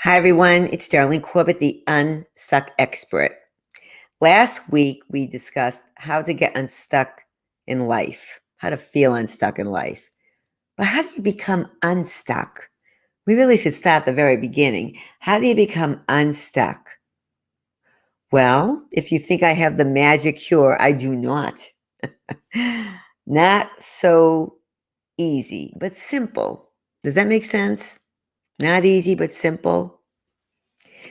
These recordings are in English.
Hi, everyone. It's Darlene Corbett, the Unstuck Expert. Last week, we discussed how to get unstuck in life, how to feel unstuck in life. But how do you become unstuck? We really should start at the very beginning. How do you become unstuck? Well, if you think I have the magic cure, I do not. Not so easy, but simple. Does that make sense? Not easy, but simple.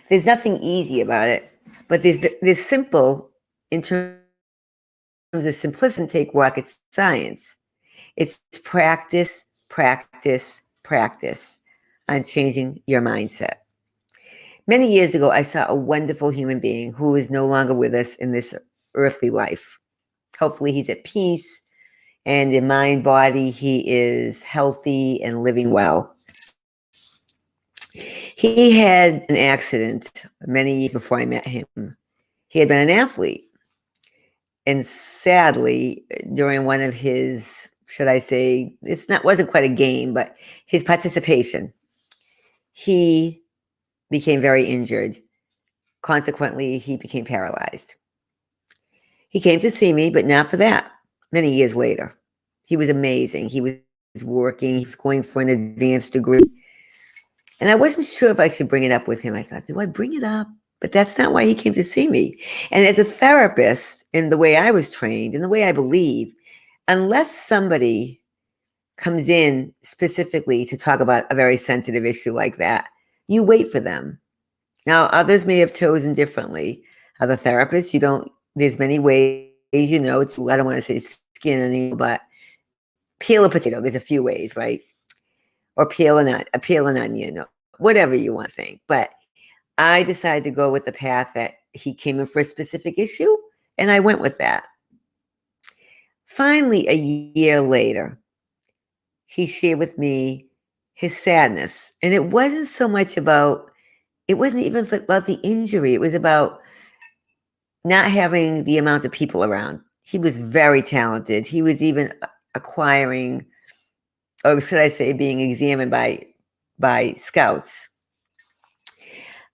There's nothing easy about it, but there's simple in terms of simplicity. Take rocket science. It's practice, practice, practice on changing your mindset. Many years ago, I saw a wonderful human being who is no longer with us in this earthly life. Hopefully, he's at peace, and in mind, body, he is healthy and living well. He had an accident many years before I met him. He had been an athlete. And sadly, during one of his, should I say, wasn't quite a game, but his participation, he became very injured. Consequently, he became paralyzed. He came to see me, but not for that. Many years later, he was amazing. He was working, he's going for an advanced degree. And I wasn't sure if I should bring it up with him. I thought, do I bring it up? But that's not why he came to see me. And as a therapist, in the way I was trained, in the way I believe, unless somebody comes in specifically to talk about a very sensitive issue like that, you wait for them. Now, others may have chosen differently. Other therapists, there's many ways, to, I don't want to say skin anymore, but peel a potato. There's a few ways, right? Or peel an onion, whatever you want to think. But I decided to go with the path that he came in for a specific issue, and I went with that. Finally, a year later, he shared with me his sadness. And it wasn't even about the injury. It was about not having the amount of people around. He was very talented. He was even acquiring, or should I say, being examined by scouts.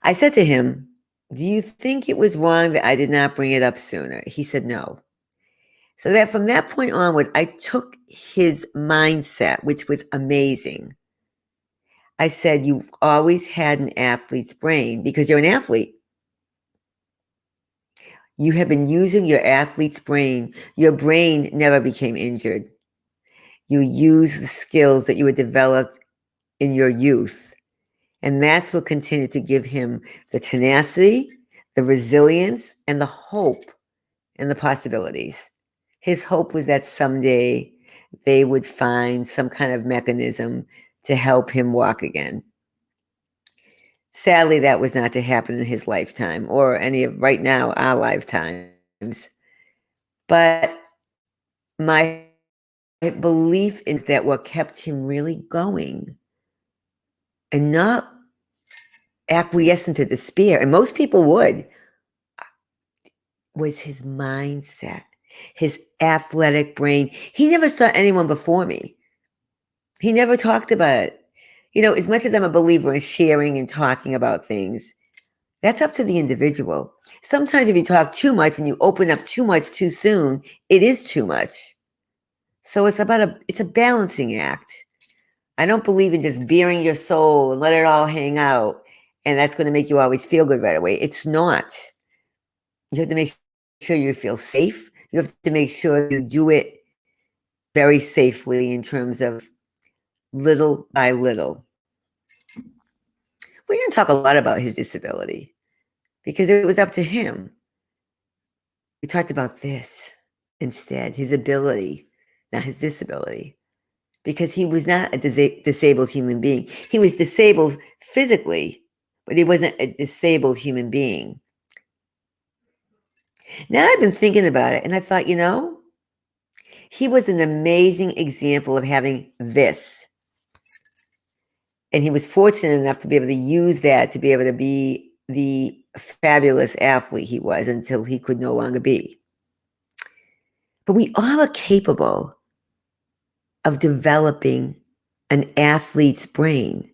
I said to him, do you think it was wrong that I did not bring it up sooner? He said no. So that from that point onward, I took his mindset, which was amazing. I said, you've always had an athlete's brain because you're an athlete. You have been using your athlete's brain. Your brain never became injured. You use the skills that you had developed in your youth. And that's what continued to give him the tenacity, the resilience, and the hope and the possibilities. His hope was that someday they would find some kind of mechanism to help him walk again. Sadly, that was not to happen in his lifetime or any of right now our lifetimes. But my belief is that what kept him really going and not acquiescent to despair, and most people would, was his mindset, his athletic brain. He never saw anyone before me. He never talked about it. As much as I'm a believer in sharing and talking about things, that's up to the individual. Sometimes if you talk too much and you open up too much too soon, it is too much. So it's a balancing act. I don't believe in just bearing your soul and let it all hang out, and that's going to make you always feel good right away. It's not. You have to make sure you feel safe. You have to make sure you do it very safely in terms of little by little. We didn't talk a lot about his disability because it was up to him. We talked about this instead, his ability, not his disability, because he was not a disabled human being. He was disabled physically, but he wasn't a disabled human being. Now I've been thinking about it, and I thought, he was an amazing example of having this. And he was fortunate enough to be able to use that to be able to be the fabulous athlete he was until he could no longer be. But we all are capable of developing an athlete's brain.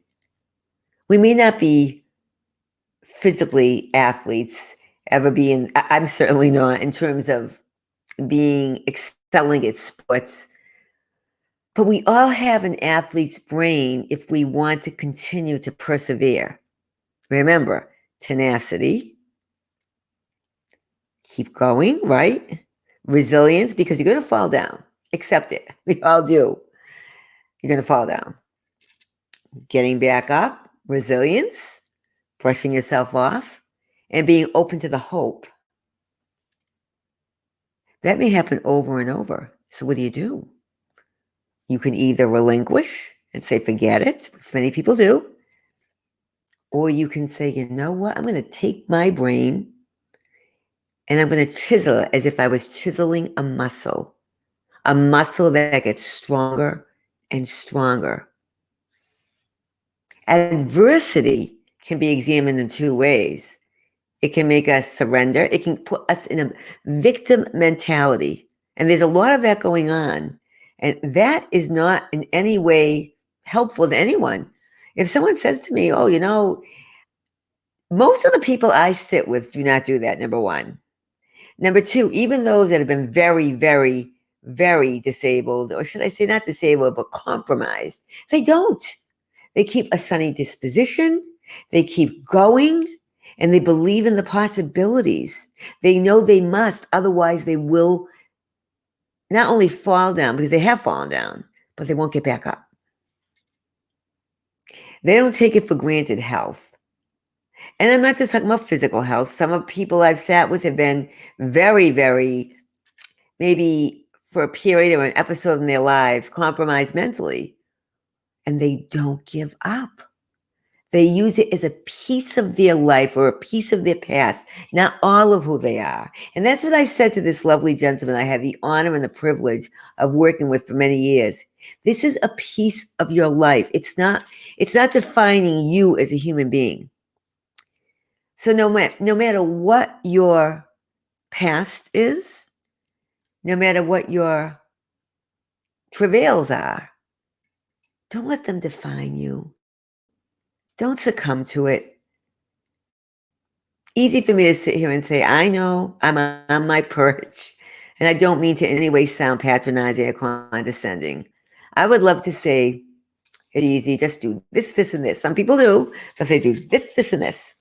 We may not be physically athletes ever be in, I'm certainly not in terms of being excelling at sports, but we all have an athlete's brain if we want to continue to persevere. Remember, tenacity, keep going, right? Resilience, because you're going to fall down. Accept it. We all do. You're going to fall down. Getting back up, resilience, brushing yourself off, and being open to the hope. That may happen over and over. So what do? You can either relinquish and say, forget it, which many people do, or you can say, you know what? I'm going to take my brain and I'm going to chisel it as if I was chiseling a muscle that gets stronger and stronger. Adversity can be examined in two ways. It can make us surrender. It can put us in a victim mentality. And there's a lot of that going on. And that is not in any way helpful to anyone. If someone says to me, oh, most of the people I sit with do not do that, number one. Number two, even those that have been very, very, very disabled, or should I say not disabled, but compromised, they don't. They keep a sunny disposition. They keep going. And they believe in the possibilities. They know they must, otherwise they will not only fall down, because they have fallen down, but they won't get back up. They don't take it for granted health. And I'm not just talking about physical health. Some of people I've sat with have been very, very, maybe for a period or an episode in their lives, compromised mentally. And they don't give up. They use it as a piece of their life or a piece of their past, not all of who they are. And that's what I said to this lovely gentleman I had the honor and the privilege of working with for many years. This is a piece of your life. It's not defining you as a human being. So no matter what your past is, no matter what your travails are, don't let them define you. Don't succumb to it. Easy for me to sit here and say, I know I'm on my perch, and I don't mean to in any way sound patronizing or condescending. I would love to say, it's easy, just do this, this, and this. Some people do. They'll say, do this, this, and this.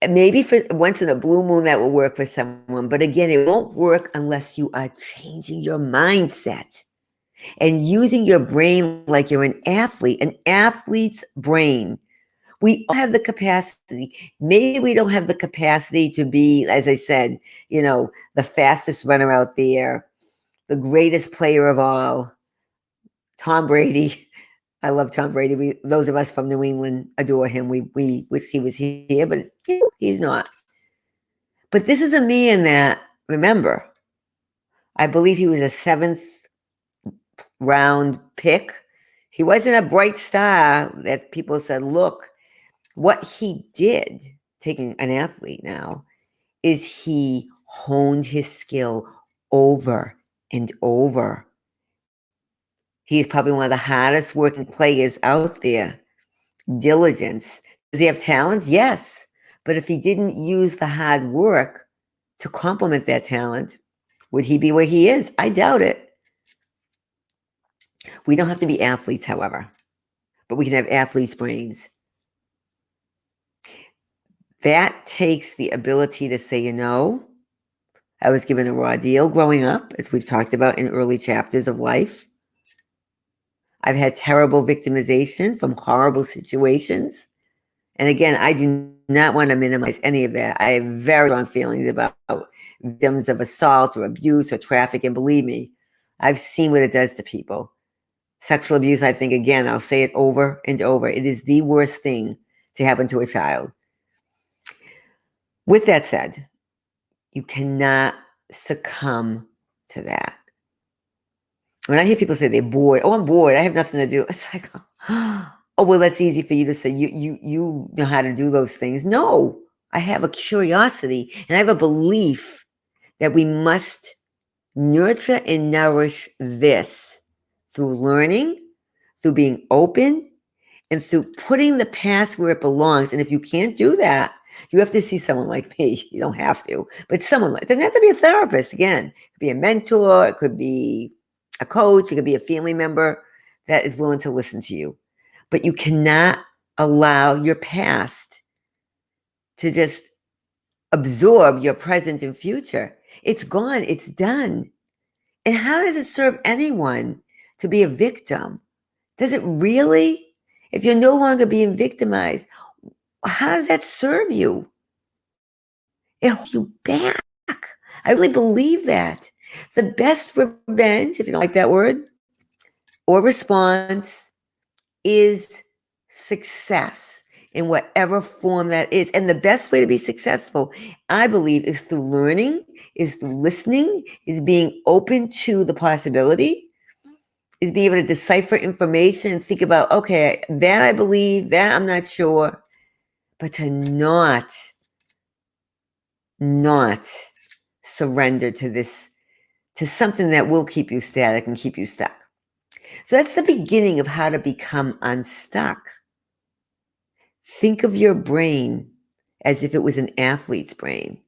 Maybe for once in a blue moon that will work for someone, but again, it won't work unless you are changing your mindset and using your brain like you're an athlete's brain. We all have the capacity. Maybe we don't have the capacity to be, as I said, the fastest runner out there, the greatest player of all, Tom Brady. I love Tom Brady. Those of us from New England adore him. We wish he was here, but he's not. But this is a man that, remember, I believe he was a 7th round pick. He wasn't a bright star that people said, look, what he did, taking an athlete now, is he honed his skill over and over. He's probably one of the hardest working players out there. Diligence. Does he have talents? Yes. But if he didn't use the hard work to complement that talent, would he be where he is? I doubt it. We don't have to be athletes, however, but we can have athletes' brains. That takes the ability to say, I was given a raw deal growing up, as we've talked about in early chapters of life. I've had terrible victimization from horrible situations. And again, I do not want to minimize any of that. I have very strong feelings about victims of assault or abuse or traffic. And believe me, I've seen what it does to people. Sexual abuse, I think, again, I'll say it over and over. It is the worst thing to happen to a child. With that said, you cannot succumb to that. When I hear people say they're bored, I'm bored, I have nothing to do. It's like, oh, well, that's easy for you to say. You know how to do those things. No, I have a curiosity and I have a belief that we must nurture and nourish this through learning, through being open, and through putting the past where it belongs. And if you can't do that, you have to see someone like me. You don't have to, but someone like, it doesn't have to be a therapist. Again, it could be a mentor, it could be a coach, it could be a family member that is willing to listen to you. But you cannot allow your past to just absorb your present and future. It's gone, it's done. And how does it serve anyone to be a victim? Does it really? If you're no longer being victimized, how does that serve you? It holds you back. I really believe that. The best revenge, if you don't like that word, or response is success in whatever form that is. And the best way to be successful, I believe, is through learning, is through listening, is being open to the possibility, is being able to decipher information and think about, okay, that I believe, that I'm not sure, but to not surrender to this, to something that will keep you static and keep you stuck. So that's the beginning of how to become unstuck. Think of your brain as if it was an athlete's brain.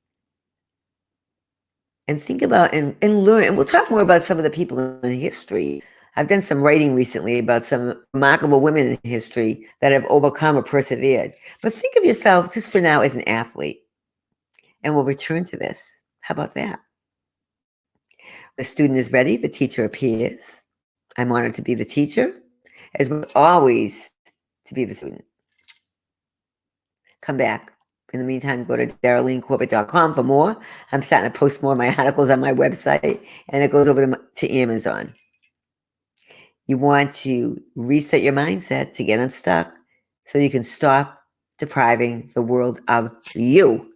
And think about and learn. And we'll talk more about some of the people in history. I've done some writing recently about some remarkable women in history that have overcome or persevered. But think of yourself just for now as an athlete. And we'll return to this. How about that? The student is ready. The teacher appears. I'm honored to be the teacher, as well as always to be the student. Come back. In the meantime, go to DarleneCorbett.com for more. I'm starting to post more of my articles on my website, and it goes over to Amazon. You want to reset your mindset to get unstuck so you can stop depriving the world of you.